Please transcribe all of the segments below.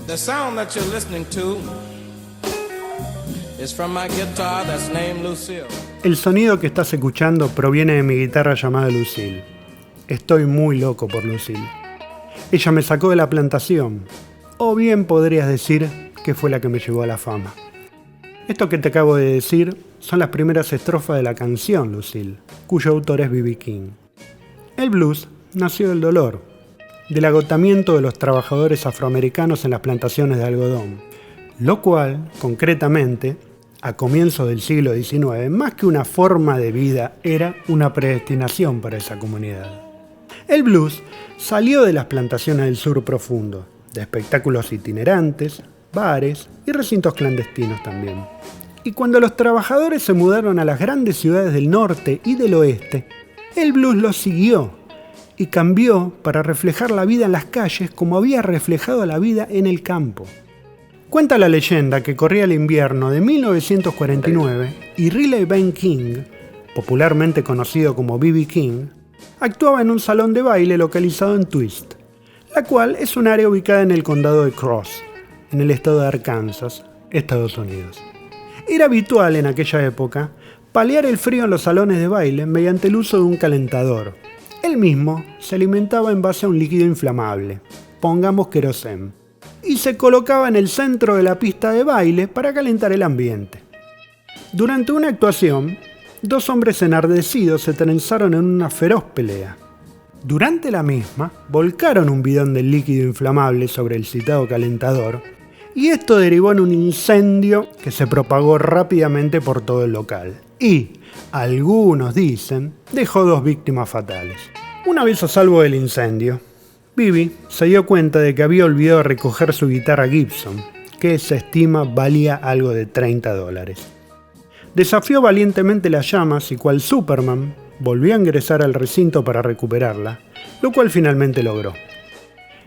The sound that you're listening to is from my guitar that's named Lucille. El sonido que estás escuchando proviene de mi guitarra llamada Lucille. Estoy muy loco por Lucille. Ella me sacó de la plantación, o bien podrías decir que fue la que me llevó a la fama. Esto que te acabo de decir son las primeras estrofas de la canción Lucille, cuyo autor es B.B. King. El blues nació del dolor, del agotamiento de los trabajadores afroamericanos en las plantaciones de algodón, lo cual, concretamente, a comienzos del siglo XIX, más que una forma de vida, era una predestinación para esa comunidad. El blues salió de las plantaciones del sur profundo, de espectáculos itinerantes, bares y recintos clandestinos también. Y cuando los trabajadores se mudaron a las grandes ciudades del norte y del oeste, el blues los siguió y cambió para reflejar la vida en las calles como había reflejado la vida en el campo. Cuenta la leyenda que corría el invierno de 1949 y Riley Ben King, popularmente conocido como B.B. King, actuaba en un salón de baile localizado en Twist, la cual es un área ubicada en el condado de Cross, en el estado de Arkansas, Estados Unidos. Era habitual en aquella época paliar el frío en los salones de baile mediante el uso de un calentador. El mismo se alimentaba en base a un líquido inflamable, pongamos querosén, y se colocaba en el centro de la pista de baile para calentar el ambiente. Durante una actuación, dos hombres enardecidos se trenzaron en una feroz pelea. Durante la misma, volcaron un bidón del líquido inflamable sobre el citado calentador, y esto derivó en un incendio que se propagó rápidamente por todo el local. Y, algunos dicen, dejó 2 víctimas fatales. Una vez a salvo del incendio, Bibi se dio cuenta de que había olvidado recoger su guitarra Gibson, que se estima valía algo de $30. Desafió valientemente las llamas y cual Superman volvió a ingresar al recinto para recuperarla, lo cual finalmente logró.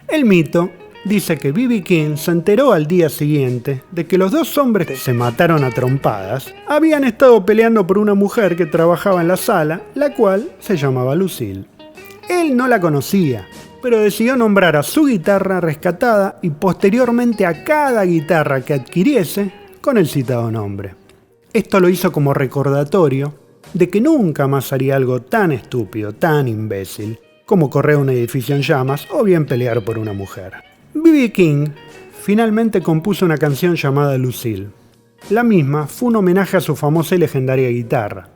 El mito dice que B.B. King se enteró al día siguiente de que los dos hombres que se mataron a trompadas habían estado peleando por una mujer que trabajaba en la sala, la cual se llamaba Lucille. Él no la conocía, pero decidió nombrar a su guitarra rescatada y posteriormente a cada guitarra que adquiriese con el citado nombre. Esto lo hizo como recordatorio de que nunca más haría algo tan estúpido, tan imbécil, como correr un edificio en llamas o bien pelear por una mujer. B.B. King finalmente compuso una canción llamada Lucille. La misma fue un homenaje a su famosa y legendaria guitarra.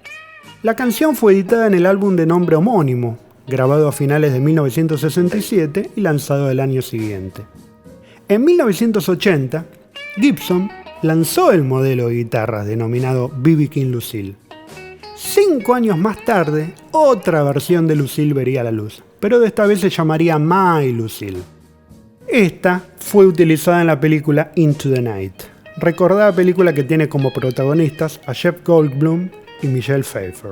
La canción fue editada en el álbum de nombre homónimo, grabado a finales de 1967 y lanzado el año siguiente. En 1980, Gibson lanzó el modelo de guitarras denominado B.B. King Lucille. 5 años más tarde, otra versión de Lucille vería la luz, pero de esta vez se llamaría My Lucille. Esta fue utilizada en la película Into the Night, recordada película que tiene como protagonistas a Jeff Goldblum y Michelle Pfeiffer.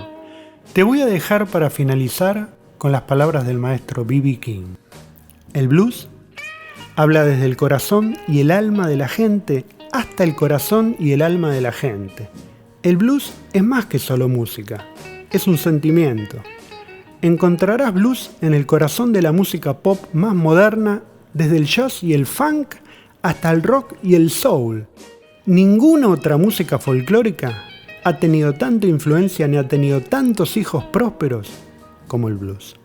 Te voy a dejar para finalizar con las palabras del maestro B.B. King. El blues habla desde el corazón y el alma de la gente hasta el corazón y el alma de la gente. El blues es más que solo música, es un sentimiento. Encontrarás blues en el corazón de la música pop más moderna, desde el jazz y el funk hasta el rock y el soul. Ninguna otra música folclórica ha tenido tanta influencia ni ha tenido tantos hijos prósperos como el blues.